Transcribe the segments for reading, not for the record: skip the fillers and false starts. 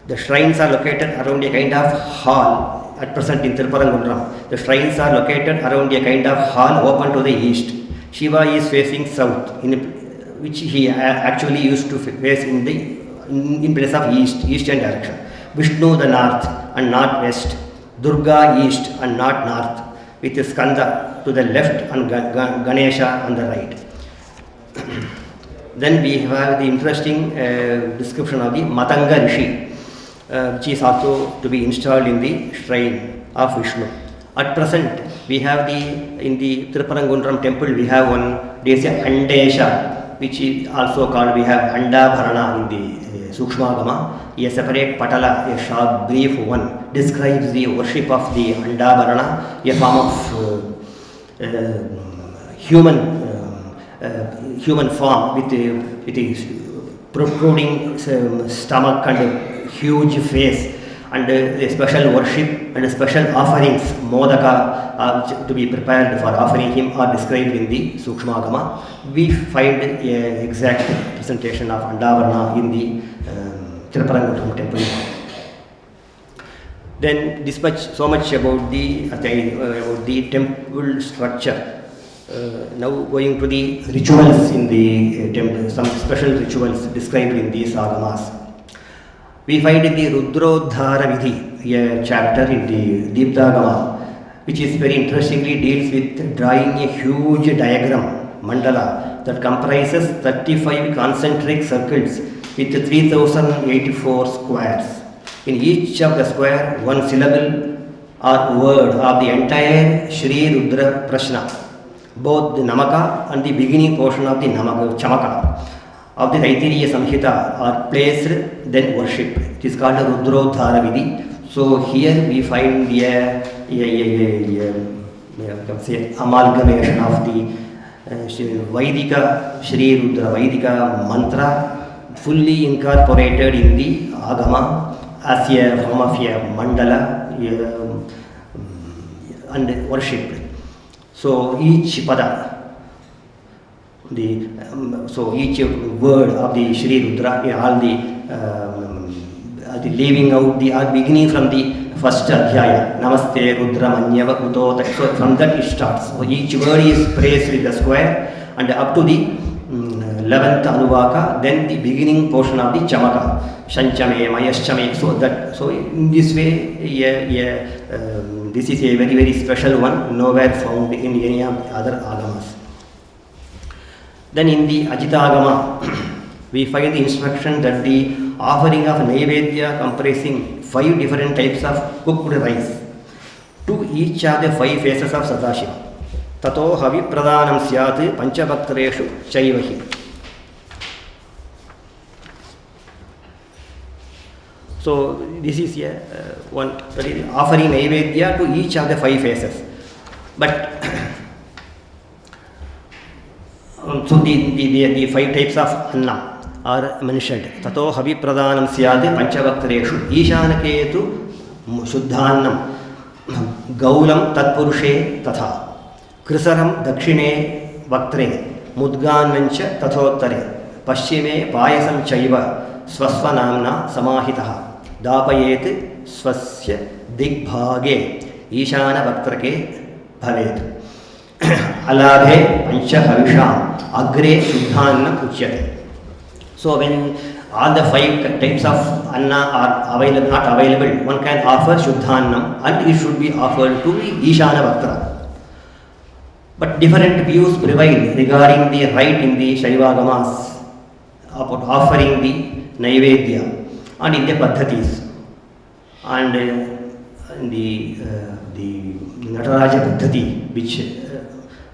The shrines are located around a kind of hall at present in Tirupparangundram. The shrines are located around a kind of hall open to the east. Shiva is facing south, which he actually used to face in place of eastern direction. Vishnu the north and northwest, Durga east and north, with Skanda to the left and Ganesha on the right. Then we have the interesting description of the Matanga Rishi, which is also to be installed in the shrine of Vishnu. At present, we have in the Tirupparangundram temple, we have one Andesha, which is also called, we have Andabharana in the Sukshmagama. A separate patala, a short brief one, describes the worship of the Andabharana, a form of human form with a protruding stomach and a huge face, and a special worship and special offerings, modaka, to be prepared for offering him, are described in the Sukshmagama. We find an exact presentation of Andabharana in the Tirupparangundram temple. Then this much, so much about the temple structure. Now going to the rituals in the temple, some special rituals described in these agamas. We find in the Rudrodhara Vidhi, a chapter in the Deepthagama, which is very interestingly deals with drawing a huge diagram, mandala, that comprises 35 concentric circles with 3084 squares. In each of the square, one syllable or word of the entire Shri Rudra Prashna, both the Namaka and the beginning portion of the Namaka, Chamaka of the Taittiriya Samhita are placed, then worship. It is called a Rudrodhara Vidhi. So here we find a amalgamation of the Vaidika, Shri Rudra Vaidika mantra, fully incorporated in the Agama as a form of a mandala and worship. So each pada, so each word of the Shri Rudra, all the leaving out the beginning from the first adhyaya, Namaste Rudra Manyava Uto. So from that it starts. So each word is praised with the square, and up to the 11th Anuvaka, then the beginning portion of the Chamaka, Shanchame, Mayaschame. So in this way, this is a very, very special one, nowhere found in any other agamas. Then in the Ajitagama, we find the instruction that the offering of Naivedya comprising 5 different types of cooked rice to each of the 5 faces of Sadashiva. Tato havi pradhanam syat panchabhaktreshu chaivahi. So this is one offering Naivedya to each of the 5 faces. But so the 5 types of anna are mentioned. Tato havi pradhanam syad panchavaktareshu ishanaketu shuddhannam gaulam tatpurushe tatha krisaram dakshine vaktre mudgannancha tathottare paschime payasam chaiva swasvanamna samahitaha dapayet swasya digbhage ishana vaktrake bhavet alabhe pancha havisham agre shuddhanam uchyate. So when all the 5 types of anna are available, not available, one can offer shuddhannam, and it should be offered to the Ishana Bhakta. But different views prevail regarding the right in the Shaivagamas about offering the Naivedya and in the Paddhatis. And the Nataraja Paddhati, which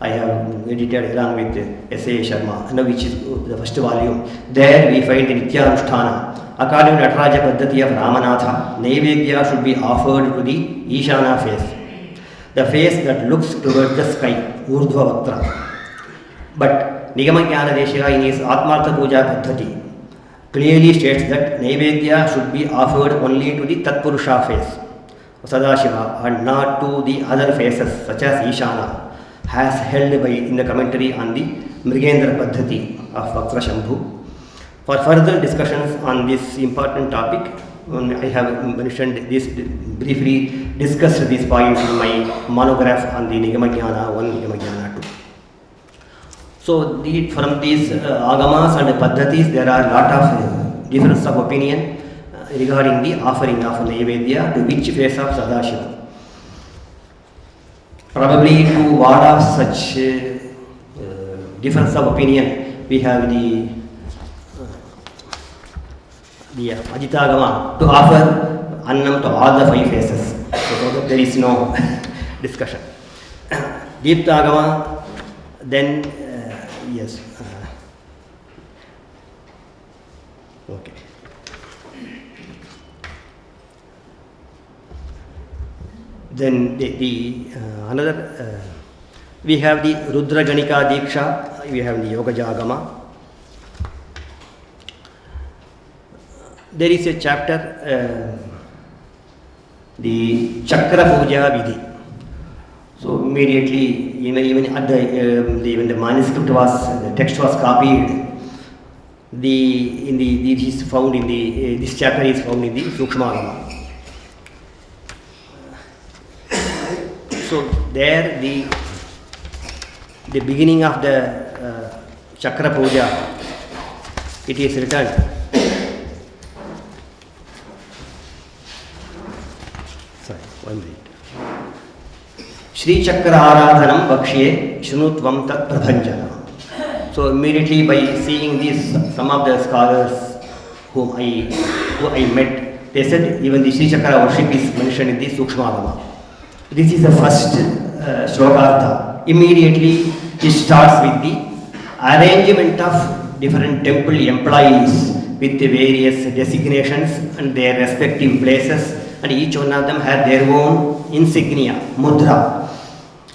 I have edited along with S.A. Sharma, which is the first volume. There we find the Nityanusthana. According to Nataraja Paddhati of Ramanatha, Naivedya should be offered to the Ishana face, the face that looks towards the sky, Urdhva Vaktra. But Nigamajnana Deshika in his Atmartha Puja Paddhati clearly states that Naivedya should be offered only to the Tatpurusha face, Sadashiva, and not to the other faces such as Ishana, has held by in the commentary on the Mrigendra Paddhati of Vaktra Shambhu. For further discussions on this important topic, I have mentioned this, briefly discussed this point in my monograph on the Nigamajnana 1, Nigamajnana 2. So from these agamas and paddhatis, there are a lot of difference of opinion regarding the offering of Naivedya to which face of Sadashiva. Probably to ward off such difference of opinion, we have the Ajitagama to offer Annam to all the 5 faces, so that there is no discussion. Deeptagama, then yes, okay. Then another, we have the Rudra Ganika Diksha, we have the Yoga Jagama. There is a chapter, the Chakra Puja Vidhi. So immediately, even at when the manuscript was, the text was copied, this is found in this chapter is found in the Sukshmagama. So there the beginning of the Chakra Puja, it is written. Sorry, 1 minute. Shri Chakra Aradhanam Bhakshye Shrunutvam Tat Prabhanjana. So immediately by seeing this, some of the scholars who I met, they said even the Shri Chakra worship is mentioned in the Sukshmagama. This is the first shlokartha. Immediately it starts with the arrangement of different temple employees with the various designations and their respective places, and each one of them had their own insignia, mudra,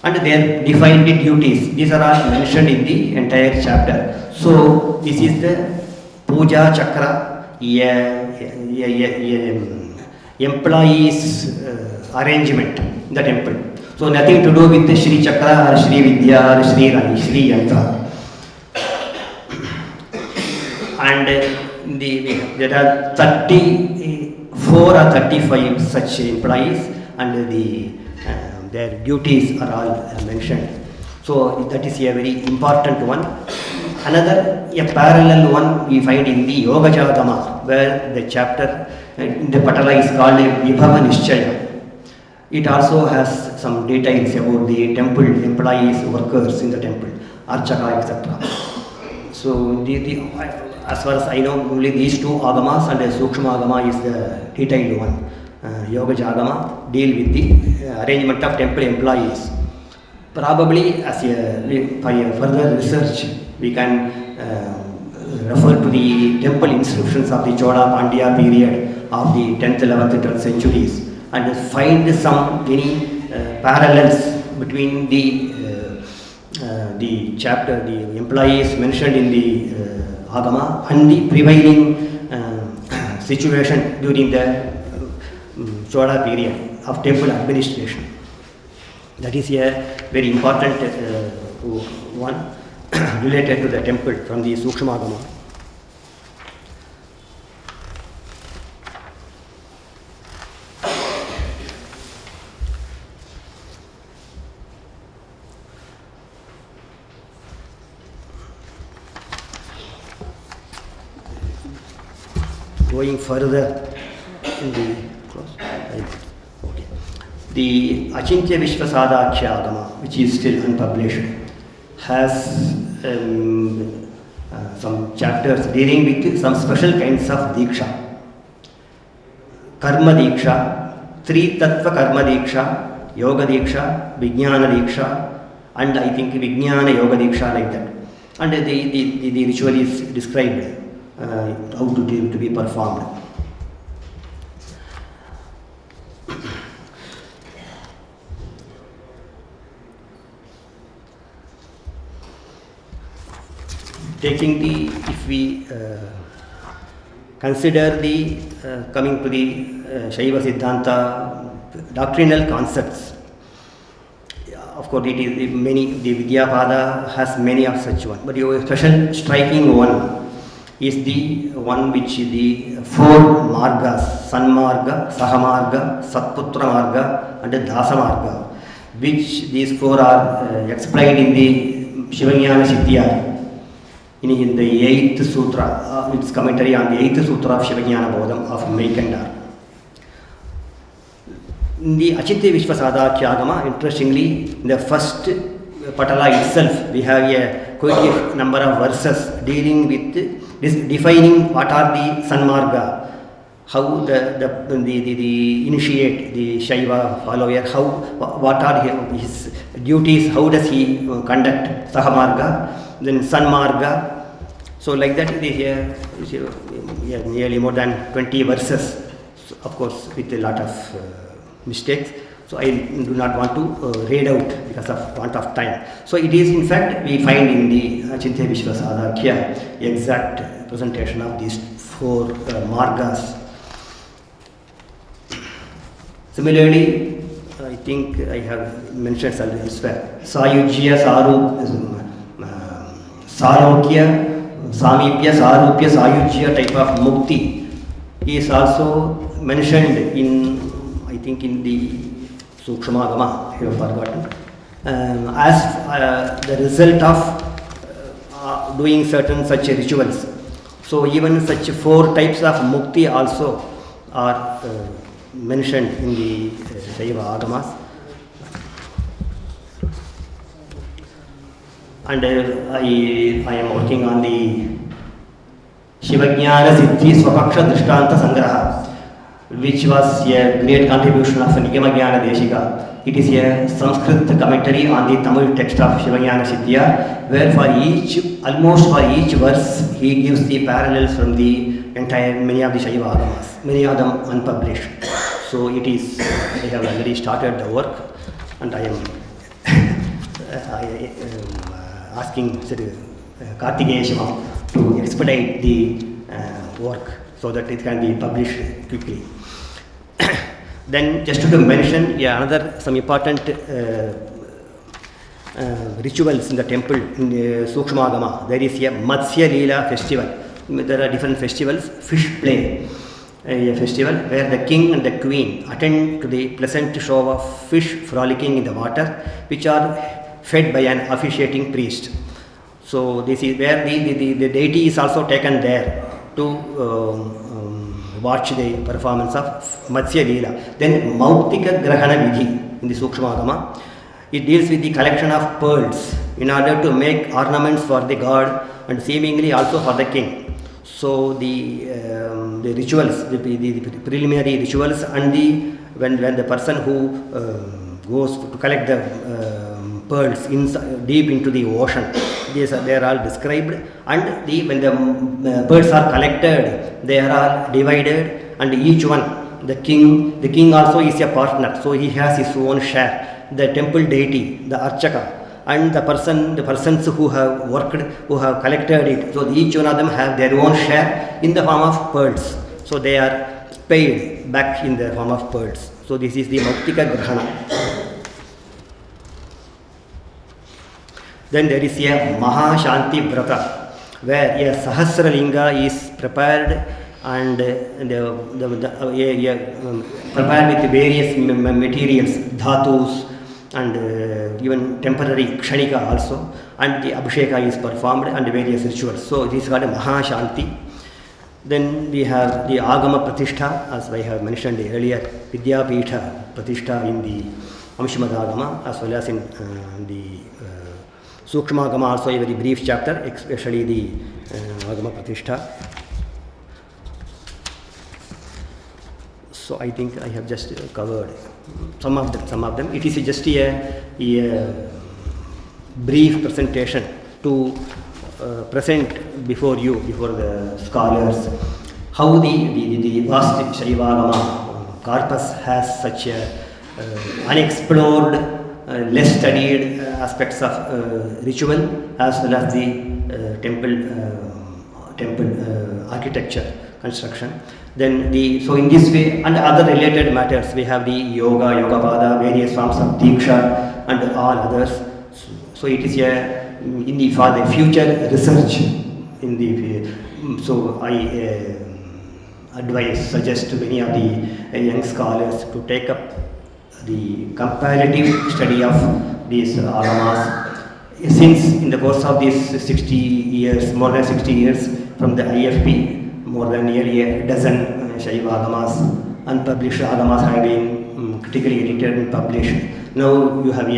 and their defined duties. These are all mentioned in the entire chapter. So this is the Puja Chakra employees arrangement in the temple. So nothing to do with the Shri Chakra or Shri Vidya or Shri Rani, Shri Yantra. And there are 34 or 35 such employees, and their duties are all mentioned. So that is a very important one. Another, a parallel one we find in the Yoga Jagama, where the chapter in the Patala is called Vibhava Nishchaya. It also has some details about the temple employees, workers in the temple, Archaka, etc. So as far as I know, only these 2 agamas, and Sukshma Agama is the detailed one. Yoga Jagama deal with the arrangement of temple employees. Probably by further research, we can refer to the temple inscriptions of the Chola Pandya period of the 10th, 11th, 12th centuries, and find many parallels between the chapter, the employees mentioned in the Agama and the prevailing situation during the Chola period of temple administration. That is a very important one related to the temple from the Sukshma Agama. Going further in the okay. The Achintya Vishwasadakya Agama, which is still unpublished, has some chapters dealing with some special kinds of Diksha. Karma Diksha, 3 Tattva Karma Diksha, Yoga Diksha, Vijnana Diksha, and I think Vijnana Yoga Diksha, like that. And the ritual is described. How to be performed. If we consider coming to the Shaiva Siddhanta doctrinal concepts, of course it is the Vidyapada has many of such one, but a special striking one is the one which the four margas, Sanmarga, Sahamarga, Satputra Marga and Dasa Marga, which these four are explained in the Shivanyana Siddhya in the 8th Sutra, its commentary on the 8th Sutra of Shivanyana Bodham of Meikandar. In the Achintya Vishwasadha Kyagama, interestingly, in the first Patala itself, we have quite a number of verses dealing with defining what are the Sanmarga, how the initiate, the Shaiva follower, what are his duties, how does he conduct Sahamarga, then Sanmarga. So like that, it is here nearly more than 20 verses, so of course with a lot of mistakes. So I do not want to read out because of want of time. So it is in fact we find in the Achintya Vishwasadhakhya exact presentation of these four margas. Similarly, I think I have mentioned elsewhere. Sayujya, Sarokya, Samipya, Sarupya, Sayujya type of mukti is also mentioned in, I think in the Sukshmagama, you have forgotten, as the result of doing certain such rituals. So even such four types of mukti also are mentioned in the Shaiva Agamas. And I am working on the Shivajnana Siddhi Swapaksha Drishtanta Sangraha, which was a great contribution of Nigamagyana Deshika. It is a Sanskrit commentary on the Tamil text of Shivajnana Siddhya, where almost for each verse, he gives the parallels from the many of the Shaiva Agamas, many of them unpublished. So it is, I have already started the work, and I am asking Kartikeya Shiva to expedite the work so that it can be published quickly. Then just to mention some important rituals in the temple in the Sukshmagama. There is a Matsya Leela festival. There are different festivals. Fish play, a festival where the king and the queen attend to the pleasant show of fish frolicking in the water, which are fed by an officiating priest. So this is where the deity is also taken there to watch the performance of Matsya Leela. Then Mauktika Grahana Vidhi in the Sukshmagama, it deals with the collection of pearls in order to make ornaments for the god and seemingly also for the king. So the rituals, the preliminary rituals, and when the person who goes to collect the pearls deep into the ocean, they are all described, and when the pearls are collected, they are all divided, and each one, the king also is a partner, so he has his own share. The temple deity, the Archaka, and the persons who have worked, who have collected it, so each one of them have their own share in the form of pearls. So they are paid back in the form of pearls. So this is the Mauktika Grahana. Then there is a Mahashanti Vrata, where a Sahasralinga is prepared and prepared with various materials, dhatus, and even temporary kshanika also, and the abhisheka is performed and various rituals. So this is called a Mahashanti. Then we have the Agama Pratishtha, as I have mentioned earlier, Vidyapitha Pratishtha in the Amshimad as well as in the Sukshmagama, also a very brief chapter, especially the Agama Pratishtha. So I think I have just covered some of them. It is just a brief presentation to present before the scholars how the vast Shaivagama corpus has such a unexplored, less studied aspects of ritual as well as the temple architecture construction. Then so in this way and other related matters, we have the yoga, yogapada, various forms of diksha and all others. So it is for the future research in the So I suggest to many of the young scholars to take up the comparative study of these agamas. Since in the course of these 60 years, more than 60 years from the IFP, more than nearly a dozen Shaiva agamas, unpublished agamas have been critically edited and published. Now you have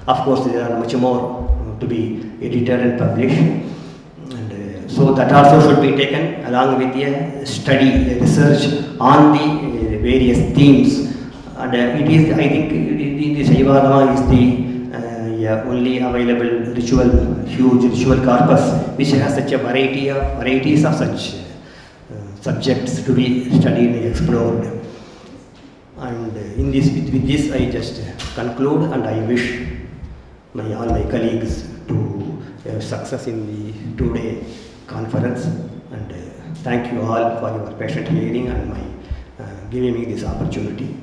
of course there are much more to be edited and published. And so that also should be taken along with a study, a research on the various themes. And it is, I think, the Shaiva agama is the only available huge ritual corpus which has such a varieties of such subjects to be studied and explored. And with this I just conclude, and I wish all my colleagues to have success in the 2-day conference. And thank you all for your patient hearing and my giving me this opportunity.